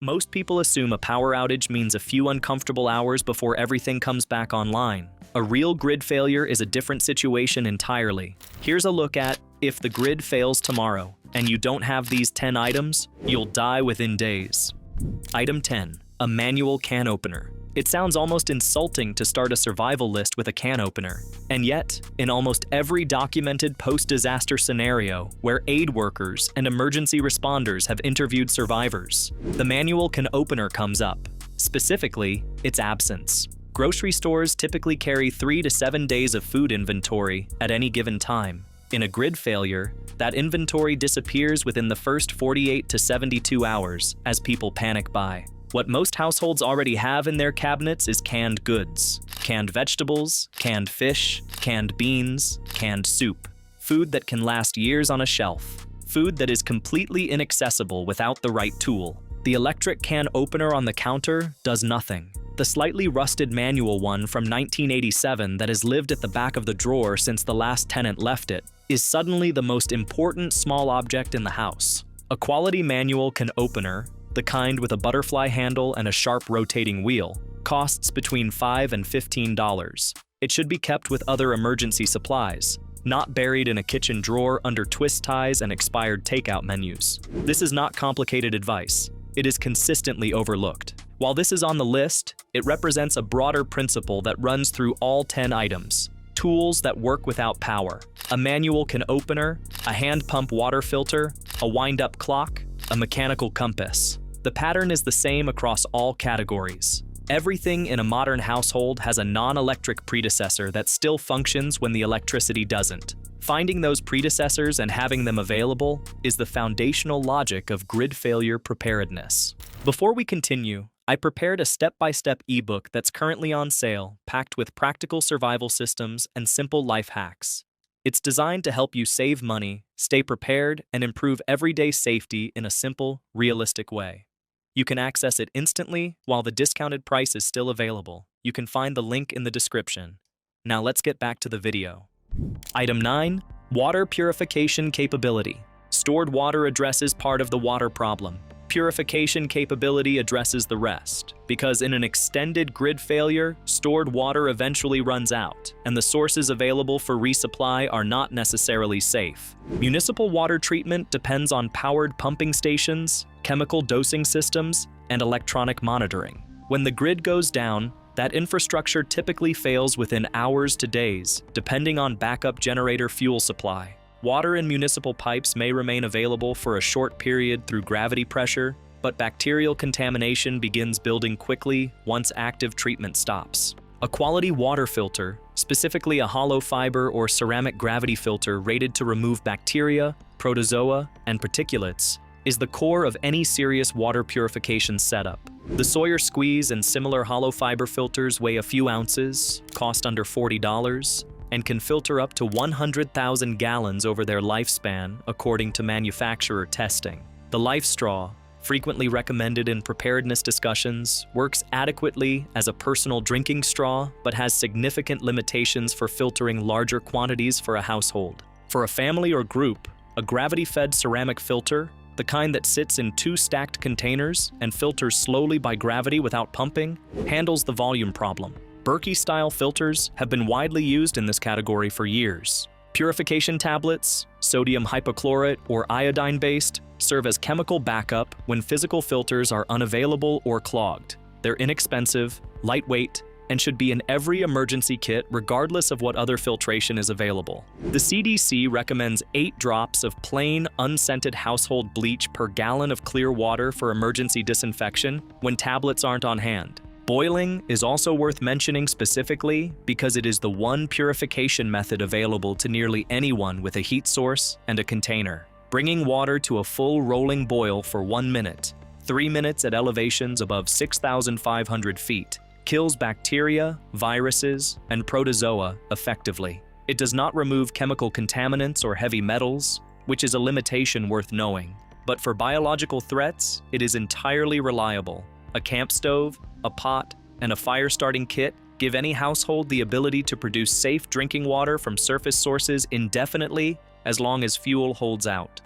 Most people assume a power outage means a few uncomfortable hours before everything comes back online. A real grid failure is a different situation entirely. Here's a look at if the grid fails tomorrow and you don't have these 10 items, you'll die within days. Item 10. A manual can opener. It sounds almost insulting to start a survival list with a can opener. And yet, in almost every documented post-disaster scenario where aid workers and emergency responders have interviewed survivors, the manual can opener comes up. Specifically, its absence. Grocery stores typically carry 3 to 7 days of food inventory at any given time. In a grid failure, that inventory disappears within the first 48 to 72 hours as people panic buy. What most households already have in their cabinets is canned goods. Canned vegetables, canned fish, canned beans, canned soup. Food that can last years on a shelf. Food that is completely inaccessible without the right tool. The electric can opener on the counter does nothing. The slightly rusted manual one from 1987 that has lived at the back of the drawer since the last tenant left it is suddenly the most important small object in the house. A quality manual can opener, the kind with a butterfly handle and a sharp rotating wheel, costs between $5 and $15. It should be kept with other emergency supplies, not buried in a kitchen drawer under twist ties and expired takeout menus. This is not complicated advice. It is consistently overlooked. While this is on the list, it represents a broader principle that runs through all 10 items. Tools that work without power. A manual can opener, a hand pump water filter, a wind-up clock, a mechanical compass. The pattern is the same across all categories. Everything in a modern household has a non-electric predecessor that still functions when the electricity doesn't. Finding those predecessors and having them available is the foundational logic of grid failure preparedness. Before we continue, I prepared a step-by-step ebook that's currently on sale, packed with practical survival systems and simple life hacks. It's designed to help you save money, stay prepared, and improve everyday safety in a simple, realistic way. You can access it instantly while the discounted price is still available. You can find the link in the description. Now let's get back to the video. Item 9. Water purification capability. Stored water addresses part of the water problem. Purification capability addresses the rest, because in an extended grid failure, stored water eventually runs out, and the sources available for resupply are not necessarily safe. Municipal water treatment depends on powered pumping stations, chemical dosing systems, and electronic monitoring. When the grid goes down, that infrastructure typically fails within hours to days, depending on backup generator fuel supply. Water in municipal pipes may remain available for a short period through gravity pressure, but bacterial contamination begins building quickly once active treatment stops. A quality water filter, specifically a hollow fiber or ceramic gravity filter rated to remove bacteria, protozoa, and particulates, is the core of any serious water purification setup. The Sawyer Squeeze and similar hollow fiber filters weigh a few ounces, cost under $40, and can filter up to 100,000 gallons over their lifespan according to manufacturer testing. The Life Straw, frequently recommended in preparedness discussions, works adequately as a personal drinking straw but has significant limitations for filtering larger quantities for a household. For a family or group, a gravity-fed ceramic filter, the kind that sits in 2 stacked containers and filters slowly by gravity without pumping, handles the volume problem. Berkey-style filters have been widely used in this category for years. Purification tablets, sodium hypochlorite or iodine-based, serve as chemical backup when physical filters are unavailable or clogged. They're inexpensive, lightweight, and should be in every emergency kit regardless of what other filtration is available. The CDC recommends 8 drops of plain, unscented household bleach per gallon of clear water for emergency disinfection when tablets aren't on hand. Boiling is also worth mentioning specifically because it is the one purification method available to nearly anyone with a heat source and a container. Bringing water to a full rolling boil for 1 minute, 3 minutes at elevations above 6,500 feet, kills bacteria, viruses, and protozoa effectively. It does not remove chemical contaminants or heavy metals, which is a limitation worth knowing. But for biological threats, it is entirely reliable. A camp stove, a pot, and a fire-starting kit give any household the ability to produce safe drinking water from surface sources indefinitely as long as fuel holds out.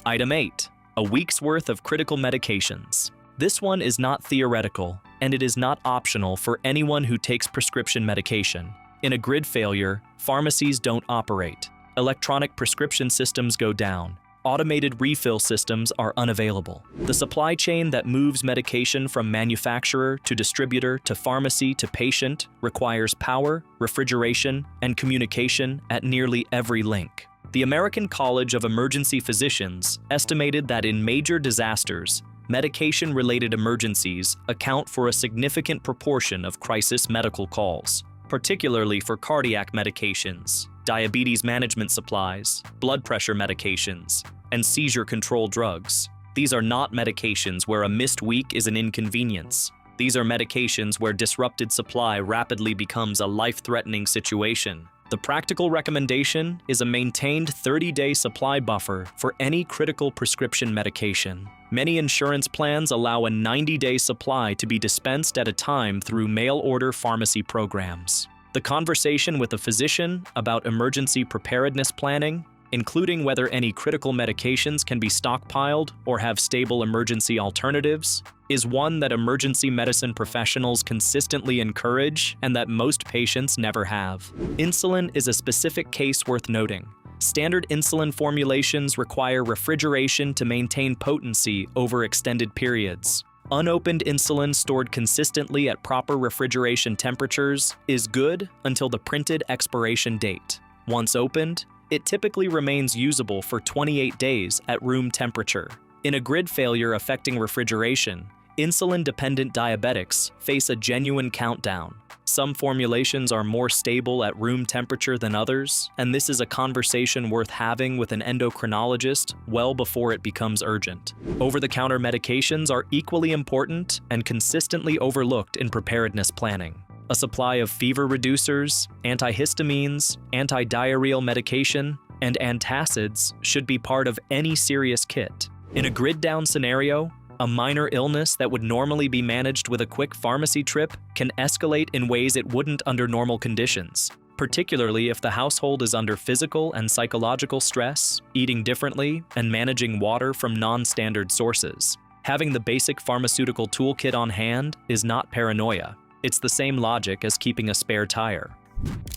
Item 8. A week's worth of critical medications. This one is not theoretical, and it is not optional for anyone who takes prescription medication. In a grid failure, pharmacies don't operate. Electronic prescription systems go down. Automated refill systems are unavailable. The supply chain that moves medication from manufacturer to distributor to pharmacy to patient requires power, refrigeration, and communication at nearly every link. The American College of Emergency Physicians estimated that in major disasters, medication-related emergencies account for a significant proportion of crisis medical calls, particularly for cardiac medications, diabetes management supplies, blood pressure medications, and seizure control drugs. These are not medications where a missed week is an inconvenience. These are medications where disrupted supply rapidly becomes a life-threatening situation. The practical recommendation is a maintained 30-day supply buffer for any critical prescription medication. Many insurance plans allow a 90-day supply to be dispensed at a time through mail-order pharmacy programs. The conversation with a physician about emergency preparedness planning, including whether any critical medications can be stockpiled or have stable emergency alternatives, is one that emergency medicine professionals consistently encourage and that most patients never have. Insulin is a specific case worth noting. Standard insulin formulations require refrigeration to maintain potency over extended periods. Unopened insulin stored consistently at proper refrigeration temperatures is good until the printed expiration date. Once opened, it typically remains usable for 28 days at room temperature. In a grid failure affecting refrigeration, insulin-dependent diabetics face a genuine countdown. Some formulations are more stable at room temperature than others, and this is a conversation worth having with an endocrinologist well before it becomes urgent. Over-the-counter medications are equally important and consistently overlooked in preparedness planning. A supply of fever reducers, antihistamines, antidiarrheal medication, and antacids should be part of any serious kit. In a grid-down scenario, a minor illness that would normally be managed with a quick pharmacy trip can escalate in ways it wouldn't under normal conditions, particularly if the household is under physical and psychological stress, eating differently, and managing water from non-standard sources. Having the basic pharmaceutical toolkit on hand is not paranoia. It's the same logic as keeping a spare tire.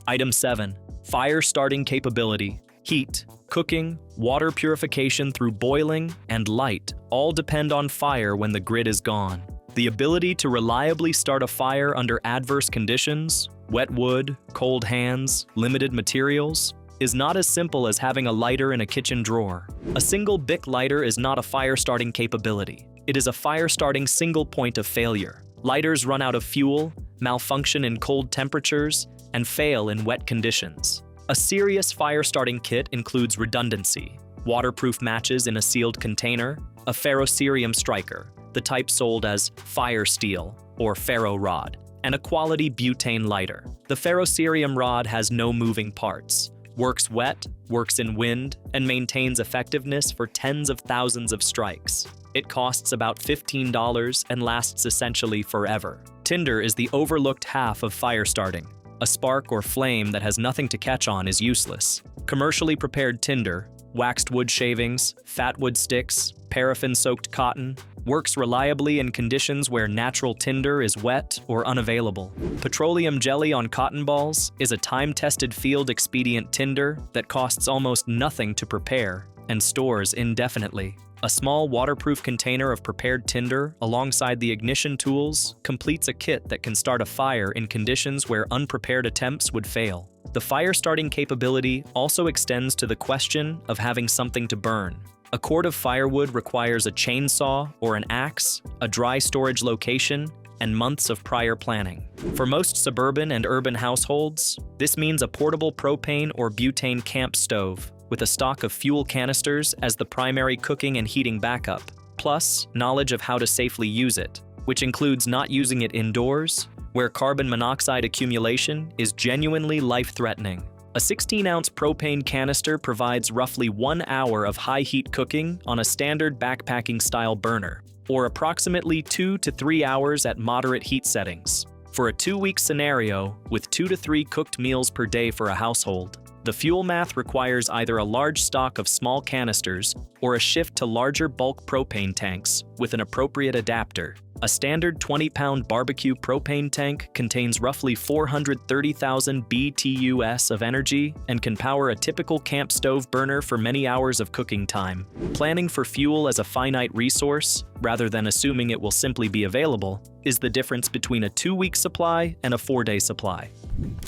Item 7. Fire starting capability. Heat, cooking, water purification through boiling, and light all depend on fire when the grid is gone. The ability to reliably start a fire under adverse conditions, wet wood, cold hands, limited materials, is not as simple as having a lighter in a kitchen drawer. A single Bic lighter is not a fire-starting capability. It is a fire-starting single point of failure. Lighters run out of fuel, malfunction in cold temperatures, and fail in wet conditions. A serious fire-starting kit includes redundancy, waterproof matches in a sealed container, a ferrocerium striker, the type sold as fire steel or ferro rod, and a quality butane lighter. The ferrocerium rod has no moving parts, works wet, works in wind, and maintains effectiveness for tens of thousands of strikes. It costs about $15 and lasts essentially forever. Tinder is the overlooked half of fire starting. A spark or flame that has nothing to catch on is useless. Commercially prepared tinder, waxed wood shavings, fat wood sticks, paraffin-soaked cotton, works reliably in conditions where natural tinder is wet or unavailable. Petroleum jelly on cotton balls is a time-tested field-expedient tinder that costs almost nothing to prepare and stores indefinitely. A small waterproof container of prepared tinder alongside the ignition tools completes a kit that can start a fire in conditions where unprepared attempts would fail. The fire-starting capability also extends to the question of having something to burn. A cord of firewood requires a chainsaw or an axe, a dry storage location, and months of prior planning. For most suburban and urban households, this means a portable propane or butane camp stove with a stock of fuel canisters as the primary cooking and heating backup, plus knowledge of how to safely use it, which includes not using it indoors, where carbon monoxide accumulation is genuinely life-threatening. A 16-ounce propane canister provides roughly 1 hour of high-heat cooking on a standard backpacking-style burner, or approximately 2 to 3 hours at moderate heat settings. For a 2-week scenario, with 2 to 3 cooked meals per day for a household, The fuel math requires either a large stock of small canisters or a shift to larger bulk propane tanks with an appropriate adapter. A standard 20-pound barbecue propane tank contains roughly 430,000 BTUs of energy and can power a typical camp stove burner for many hours of cooking time. Planning for fuel as a finite resource, rather than assuming it will simply be available, is the difference between a 2-week supply and a 4-day supply.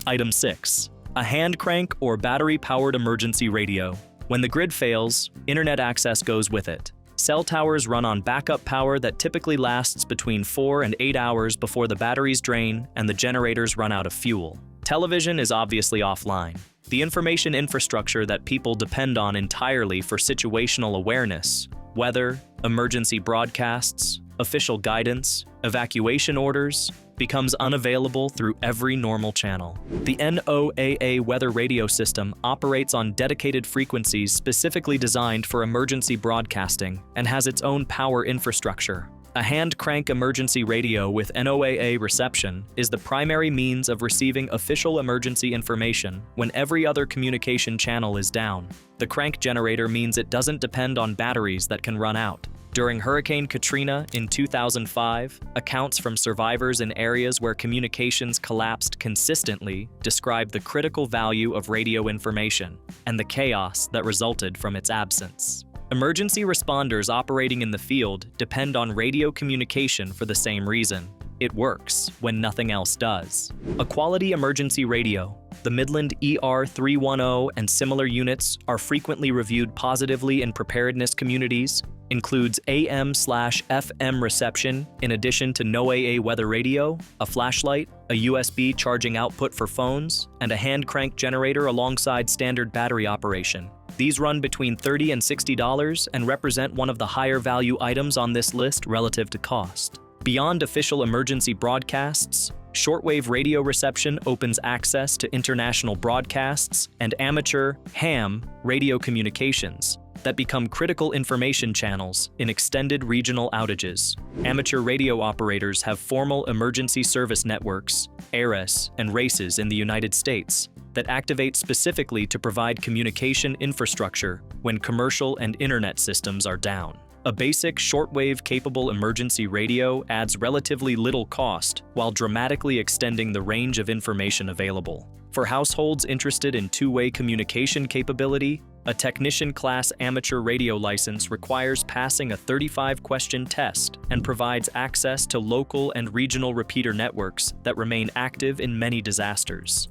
Item 6. A hand crank or battery-powered emergency radio. When the grid fails, internet access goes with it. Cell towers run on backup power that typically lasts between 4 and 8 hours before the batteries drain and the generators run out of fuel. Television is obviously offline. The information infrastructure that people depend on entirely for situational awareness, weather, emergency broadcasts, official guidance, evacuation orders, becomes unavailable through every normal channel. The NOAA weather radio system operates on dedicated frequencies specifically designed for emergency broadcasting and has its own power infrastructure. A hand crank emergency radio with NOAA reception is the primary means of receiving official emergency information when every other communication channel is down. The crank generator means it doesn't depend on batteries that can run out. During Hurricane Katrina in 2005, accounts from survivors in areas where communications collapsed consistently described the critical value of radio information and the chaos that resulted from its absence. Emergency responders operating in the field depend on radio communication for the same reason. It works when nothing else does. A quality emergency radio, the Midland ER310 and similar units are frequently reviewed positively in preparedness communities, includes AM/FM reception in addition to NOAA weather radio, a flashlight, a USB charging output for phones, and a hand crank generator alongside standard battery operation. These run between $30 and $60 and represent one of the higher value items on this list relative to cost. Beyond official emergency broadcasts, shortwave radio reception opens access to international broadcasts and amateur ham radio communications that become critical information channels in extended regional outages. Amateur radio operators have formal emergency service networks, ARIS, and RACES in the United States that activate specifically to provide communication infrastructure when commercial and internet systems are down. A basic shortwave-capable emergency radio adds relatively little cost while dramatically extending the range of information available. For households interested in two-way communication capability, a technician-class amateur radio license requires passing a 35-question test and provides access to local and regional repeater networks that remain active in many disasters.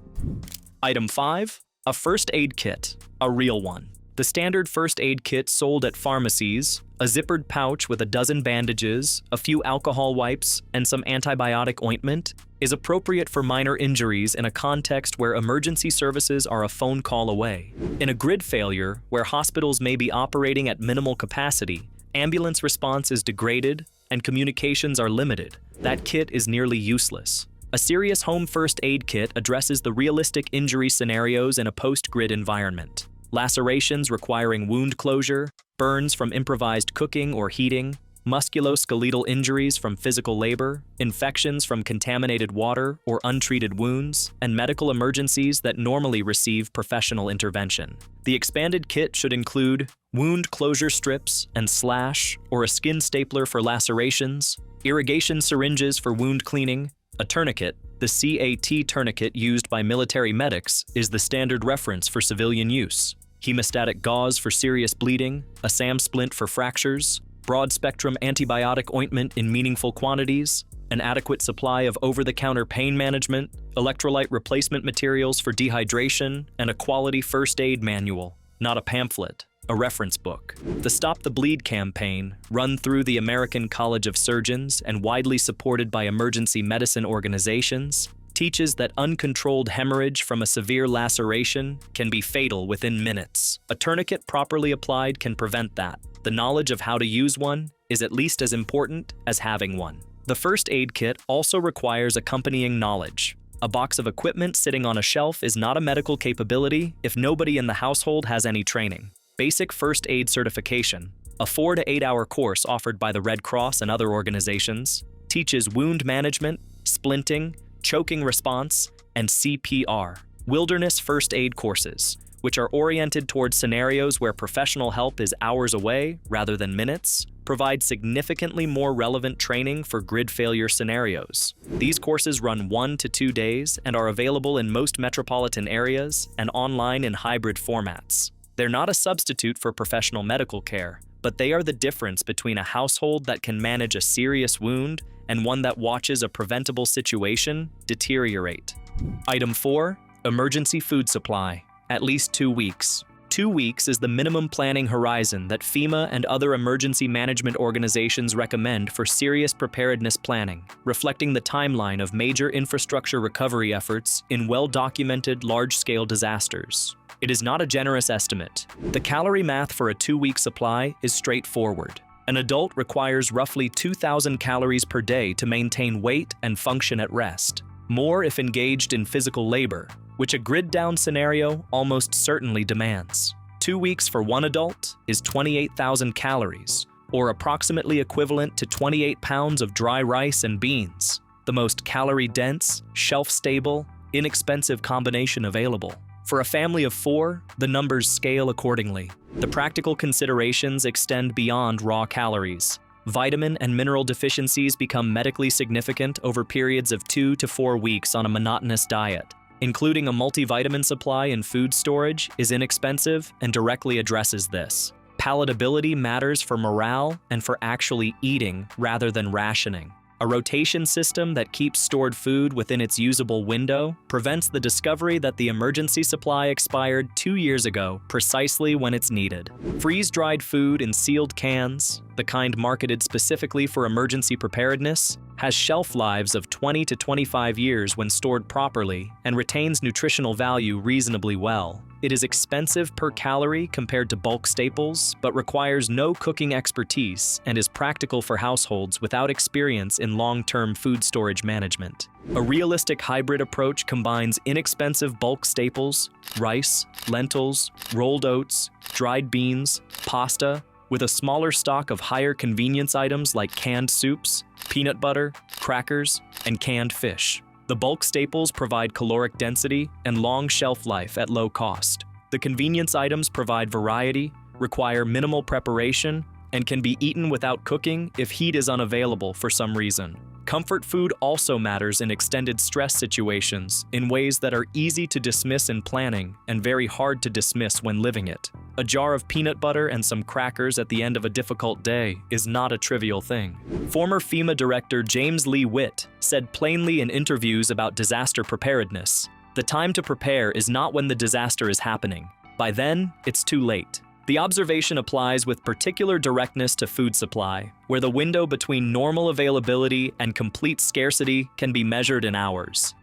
Item 5. A first aid kit, a real one. The standard first aid kit sold at pharmacies, a zippered pouch with a dozen bandages, a few alcohol wipes, and some antibiotic ointment, is appropriate for minor injuries in a context where emergency services are a phone call away. In a grid failure, where hospitals may be operating at minimal capacity, ambulance response is degraded, and communications are limited, that kit is nearly useless. A serious home first aid kit addresses the realistic injury scenarios in a post-grid environment. Lacerations requiring wound closure, burns from improvised cooking or heating, musculoskeletal injuries from physical labor, infections from contaminated water or untreated wounds, and medical emergencies that normally receive professional intervention. The expanded kit should include wound closure strips and slash or a skin stapler for lacerations, irrigation syringes for wound cleaning, a tourniquet. The CAT tourniquet used by military medics is the standard reference for civilian use. Hemostatic gauze for serious bleeding, a SAM splint for fractures, broad-spectrum antibiotic ointment in meaningful quantities, an adequate supply of over-the-counter pain management, electrolyte replacement materials for dehydration, and a quality first aid manual, not a pamphlet, a reference book. The Stop the Bleed campaign, run through the American College of Surgeons and widely supported by emergency medicine organizations, teaches that uncontrolled hemorrhage from a severe laceration can be fatal within minutes. A tourniquet properly applied can prevent that. The knowledge of how to use one is at least as important as having one. The first aid kit also requires accompanying knowledge. A box of equipment sitting on a shelf is not a medical capability if nobody in the household has any training. Basic first aid certification, a 4 to 8 hour course offered by the Red Cross and other organizations, teaches wound management, splinting, choking response, and CPR. Wilderness first aid courses, which are oriented towards scenarios where professional help is hours away rather than minutes, provide significantly more relevant training for grid failure scenarios. These courses run 1 to 2 days and are available in most metropolitan areas and online in hybrid formats. They're not a substitute for professional medical care, but they are the difference between a household that can manage a serious wound and one that watches a preventable situation deteriorate. Item 4. Emergency food supply. At least 2 weeks. 2 weeks is the minimum planning horizon that FEMA and other emergency management organizations recommend for serious preparedness planning, reflecting the timeline of major infrastructure recovery efforts in well-documented large-scale disasters. It is not a generous estimate. The calorie math for a 2-week supply is straightforward. An adult requires roughly 2,000 calories per day to maintain weight and function at rest, more if engaged in physical labor, which a grid-down scenario almost certainly demands. 2 weeks for one adult is 28,000 calories, or approximately equivalent to 28 pounds of dry rice and beans, the most calorie-dense, shelf-stable, inexpensive combination available. For a family of 4, the numbers scale accordingly. The practical considerations extend beyond raw calories. Vitamin and mineral deficiencies become medically significant over periods of 2 to 4 weeks on a monotonous diet. Including a multivitamin supply in food storage is inexpensive and directly addresses this. Palatability matters for morale and for actually eating rather than rationing. A rotation system that keeps stored food within its usable window prevents the discovery that the emergency supply expired 2 years ago, precisely when it's needed. Freeze-dried food in sealed cans, the kind marketed specifically for emergency preparedness, has shelf lives of 20 to 25 years when stored properly and retains nutritional value reasonably well. It is expensive per calorie compared to bulk staples, but requires no cooking expertise and is practical for households without experience in long-term food storage management. A realistic hybrid approach combines inexpensive bulk staples, rice, lentils, rolled oats, dried beans, pasta, with a smaller stock of higher convenience items like canned soups, peanut butter, crackers, and canned fish. The bulk staples provide caloric density and long shelf life at low cost. The convenience items provide variety, require minimal preparation, and can be eaten without cooking if heat is unavailable for some reason. Comfort food also matters in extended stress situations in ways that are easy to dismiss in planning and very hard to dismiss when living it. A jar of peanut butter and some crackers at the end of a difficult day is not a trivial thing. Former FEMA Director James Lee Witt said plainly in interviews about disaster preparedness, "The time to prepare is not when the disaster is happening. By then, it's too late." The observation applies with particular directness to food supply, where the window between normal availability and complete scarcity can be measured in hours.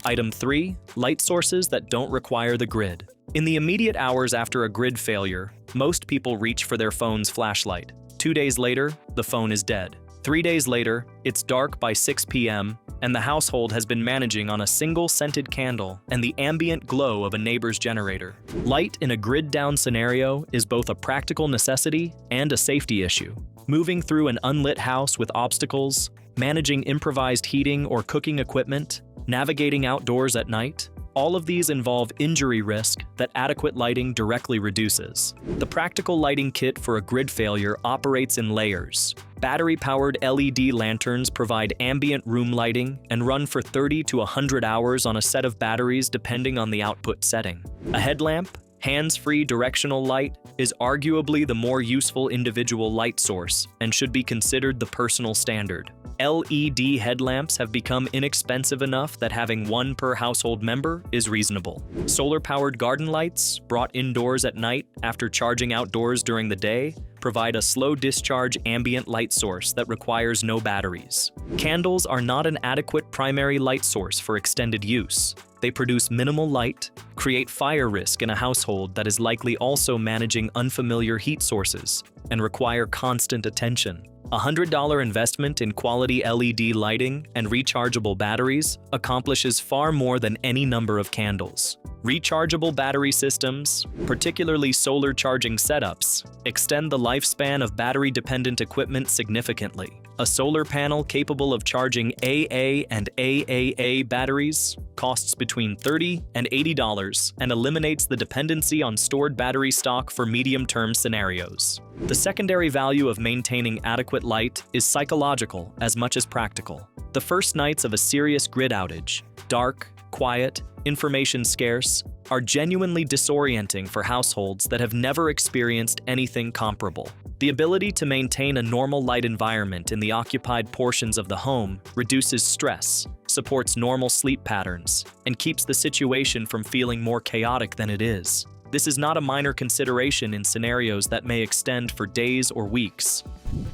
Item 3. Light sources that don't require the grid. In the immediate hours after a grid failure, most people reach for their phone's flashlight. 2 days later, the phone is dead. 3 days later, it's dark by 6 p.m., and the household has been managing on a single scented candle and the ambient glow of a neighbor's generator. Light in a grid-down scenario is both a practical necessity and a safety issue. Moving through an unlit house with obstacles, managing improvised heating or cooking equipment, navigating outdoors at night, all of these involve injury risk that adequate lighting directly reduces. The practical lighting kit for a grid failure operates in layers. Battery-powered LED lanterns provide ambient room lighting and run for 30 to 100 hours on a set of batteries depending on the output setting. A headlamp, hands-free directional light, is arguably the more useful individual light source and should be considered the personal standard. LED headlamps have become inexpensive enough that having one per household member is reasonable. Solar-powered garden lights, brought indoors at night after charging outdoors during the day, provide a slow-discharge ambient light source that requires no batteries. Candles are not an adequate primary light source for extended use. They produce minimal light, create fire risk in a household that is likely also managing unfamiliar heat sources, and require constant attention. A $100 investment in quality LED lighting and rechargeable batteries accomplishes far more than any number of candles. Rechargeable battery systems, particularly solar charging setups, extend the lifespan of battery-dependent equipment significantly. A solar panel capable of charging AA and AAA batteries costs between $30 and $80 and eliminates the dependency on stored battery stock for medium-term scenarios. The secondary value of maintaining adequate light is psychological as much as practical. The first nights of a serious grid outage, dark, quiet, information scarce, are genuinely disorienting for households that have never experienced anything comparable. The ability to maintain a normal light environment in the occupied portions of the home reduces stress, supports normal sleep patterns, and keeps the situation from feeling more chaotic than it is. This is not a minor consideration in scenarios that may extend for days or weeks.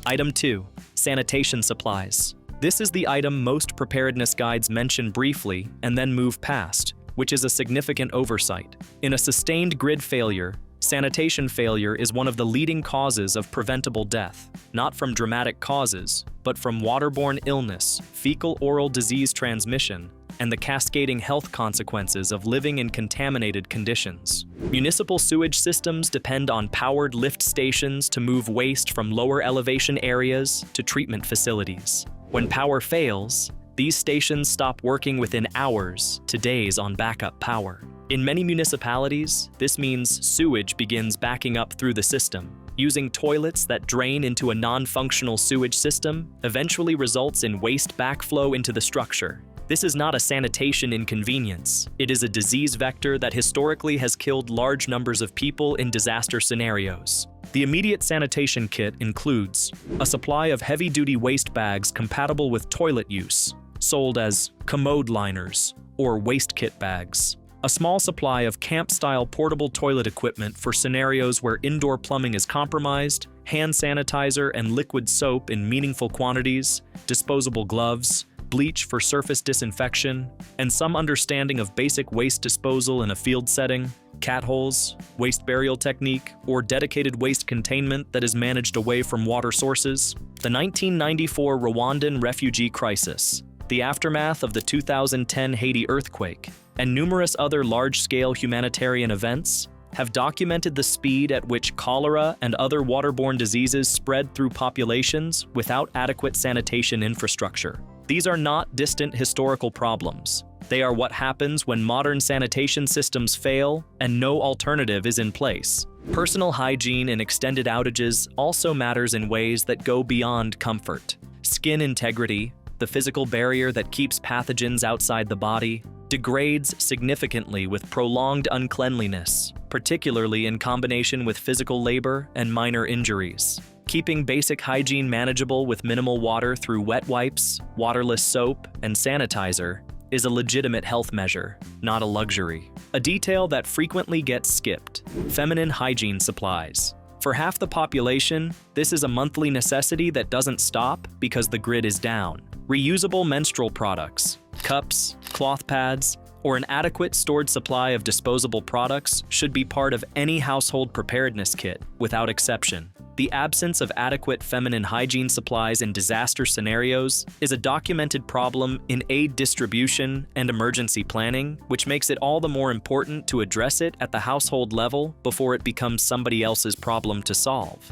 Item 2. Sanitation supplies. This is the item most preparedness guides mention briefly and then move past, which is a significant oversight. In a sustained grid failure, sanitation failure is one of the leading causes of preventable death, not from dramatic causes, but from waterborne illness, fecal-oral disease transmission, and the cascading health consequences of living in contaminated conditions. Municipal sewage systems depend on powered lift stations to move waste from lower elevation areas to treatment facilities. When power fails, these stations stop working within hours to days on backup power. In many municipalities, this means sewage begins backing up through the system. Using toilets that drain into a non-functional sewage system eventually results in waste backflow into the structure. This is not a sanitation inconvenience. It is a disease vector that historically has killed large numbers of people in disaster scenarios. The immediate sanitation kit includes a supply of heavy-duty waste bags compatible with toilet use, sold as commode liners or waste kit bags. A small supply of camp-style portable toilet equipment for scenarios where indoor plumbing is compromised, hand sanitizer and liquid soap in meaningful quantities, disposable gloves, bleach for surface disinfection, and some understanding of basic waste disposal in a field setting, cat holes, waste burial technique, or dedicated waste containment that is managed away from water sources. The 1994 Rwandan refugee crisis, the aftermath of the 2010 Haiti earthquake, and numerous other large-scale humanitarian events have documented the speed at which cholera and other waterborne diseases spread through populations without adequate sanitation infrastructure. These are not distant historical problems. They are what happens when modern sanitation systems fail and no alternative is in place. Personal hygiene in extended outages also matters in ways that go beyond comfort. Skin integrity, the physical barrier that keeps pathogens outside the body, degrades significantly with prolonged uncleanliness, particularly in combination with physical labor and minor injuries. Keeping basic hygiene manageable with minimal water through wet wipes, waterless soap, and sanitizer is a legitimate health measure, not a luxury. A detail that frequently gets skipped: feminine hygiene supplies. For half the population, this is a monthly necessity that doesn't stop because the grid is down. Reusable menstrual products, cups, cloth pads, or an adequate stored supply of disposable products should be part of any household preparedness kit, without exception. The absence of adequate feminine hygiene supplies in disaster scenarios is a documented problem in aid distribution and emergency planning, which makes it all the more important to address it at the household level before it becomes somebody else's problem to solve.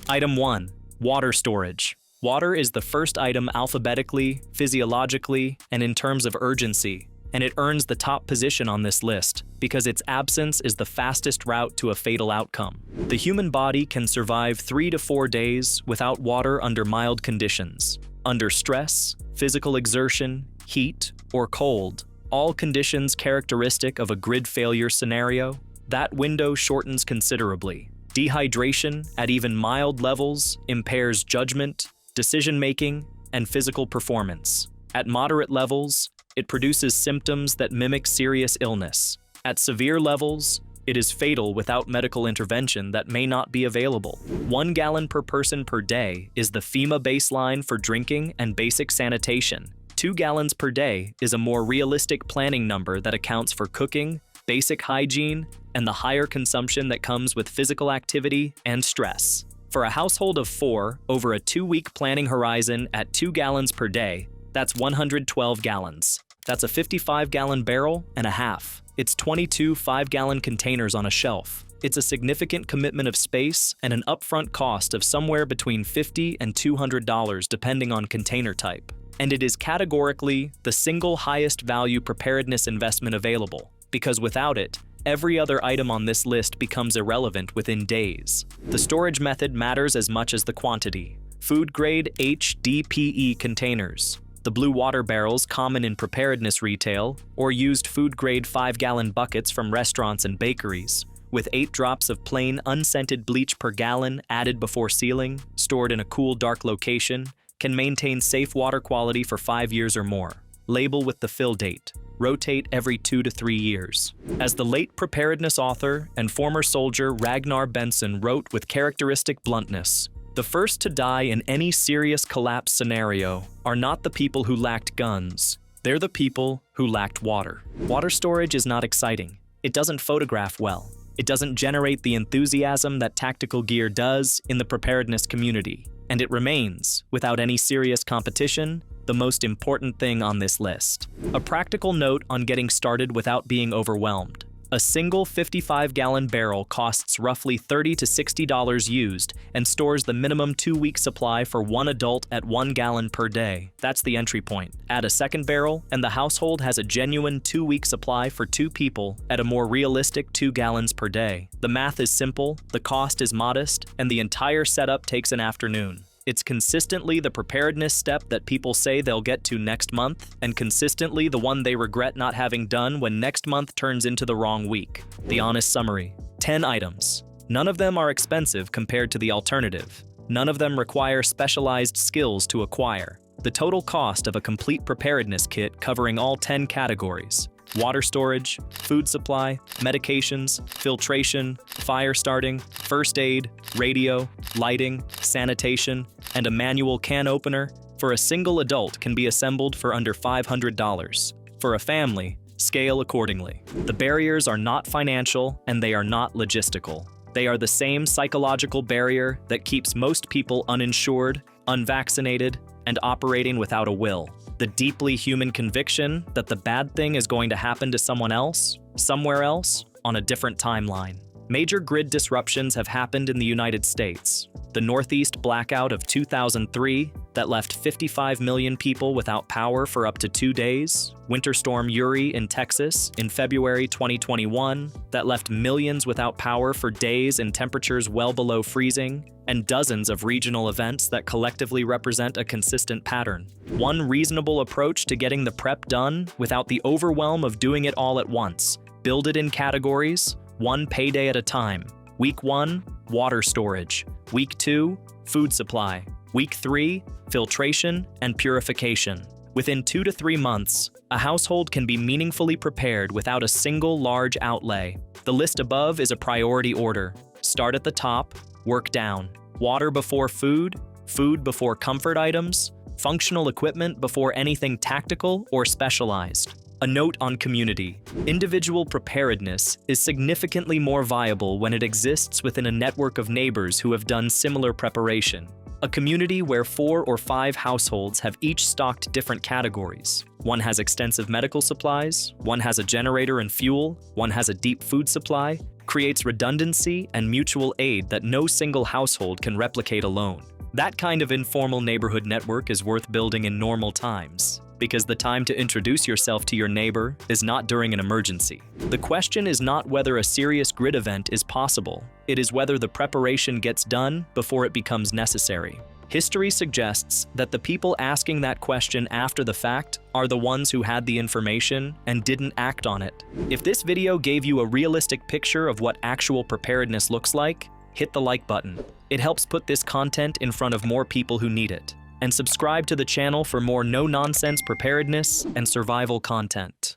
Item 1. Water storage. Water is the first item alphabetically, physiologically, and in terms of urgency, and it earns the top position on this list because its absence is the fastest route to a fatal outcome. The human body can survive 3 to 4 days without water under mild conditions. Under stress, physical exertion, heat, or cold, all conditions characteristic of a grid failure scenario, that window shortens considerably. Dehydration at even mild levels impairs judgment, decision-making, and physical performance. At moderate levels, it produces symptoms that mimic serious illness. At severe levels, it is fatal without medical intervention that may not be available. 1 gallon per person per day is the FEMA baseline for drinking and basic sanitation. 2 gallons per day is a more realistic planning number that accounts for cooking, basic hygiene, and the higher consumption that comes with physical activity and stress. For a household of 4 over a 2-week planning horizon at 2 gallons per day, that's 112 gallons. That's a 55-gallon barrel and a half. It's 22 5-gallon containers on a shelf. It's a significant commitment of space and an upfront cost of somewhere between $50 and $200 depending on container type. And it is categorically the single highest value preparedness investment available, because without it, every other item on this list becomes irrelevant within days. The storage method matters as much as the quantity. Food-grade HDPE containers, the blue water barrels common in preparedness retail, or used food-grade 5-gallon buckets from restaurants and bakeries, with 8 drops of plain unscented bleach per gallon added before sealing, stored in a cool, dark location, can maintain safe water quality for 5 years or more. Label with the fill date. Rotate every 2 to 3 years. As the late preparedness author and former soldier Ragnar Benson wrote with characteristic bluntness, "The first to die in any serious collapse scenario are not the people who lacked guns. They're the people who lacked water." Water storage is not exciting. It doesn't photograph well. It doesn't generate the enthusiasm that tactical gear does in the preparedness community. And it remains, without any serious competition, the most important thing on this list. A practical note on getting started without being overwhelmed. A single 55-gallon barrel costs roughly $30 to $60 used and stores the minimum 2-week supply for one adult at 1 gallon per day. That's the entry point. Add a second barrel, and the household has a genuine 2-week supply for 2 people at a more realistic 2 gallons per day. The math is simple, the cost is modest, and the entire setup takes an afternoon. It's consistently the preparedness step that people say they'll get to next month, and consistently the one they regret not having done when next month turns into the wrong week. The honest summary: 10 items. None of them are expensive compared to the alternative. None of them require specialized skills to acquire. The total cost of a complete preparedness kit covering all 10 categories: water storage, food supply, medications, filtration, fire starting, first aid, radio, lighting, sanitation, and a manual can opener, for a single adult can be assembled for under $500. For a family, scale accordingly. The barriers are not financial and they are not logistical. They are the same psychological barrier that keeps most people uninsured, unvaccinated, and operating without a will. The deeply human conviction that the bad thing is going to happen to someone else, somewhere else, on a different timeline. Major grid disruptions have happened in the United States. The Northeast blackout of 2003 that left 55 million people without power for up to 2 days. Winter Storm Uri in Texas in February 2021 that left millions without power for days in temperatures well below freezing, and dozens of regional events that collectively represent a consistent pattern. One reasonable approach to getting the prep done without the overwhelm of doing it all at once. Build it in categories, one payday at a time. Week 1, water storage. Week 2, food supply. Week 3, filtration and purification. Within 2 to 3 months, a household can be meaningfully prepared without a single large outlay. The list above is a priority order. Start at the top, work down. Water before food, food before comfort items, functional equipment before anything tactical or specialized. A note on community. Individual preparedness is significantly more viable when it exists within a network of neighbors who have done similar preparation. A community where 4 or 5 households have each stocked different categories. One has extensive medical supplies, one has a generator and fuel, one has a deep food supply, creates redundancy and mutual aid that no single household can replicate alone. That kind of informal neighborhood network is worth building in normal times, because the time to introduce yourself to your neighbor is not during an emergency. The question is not whether a serious grid event is possible, it is whether the preparation gets done before it becomes necessary. History suggests that the people asking that question after the fact are the ones who had the information and didn't act on it. If this video gave you a realistic picture of what actual preparedness looks like, hit the like button. It helps put this content in front of more people who need it. And subscribe to the channel for more no-nonsense preparedness and survival content.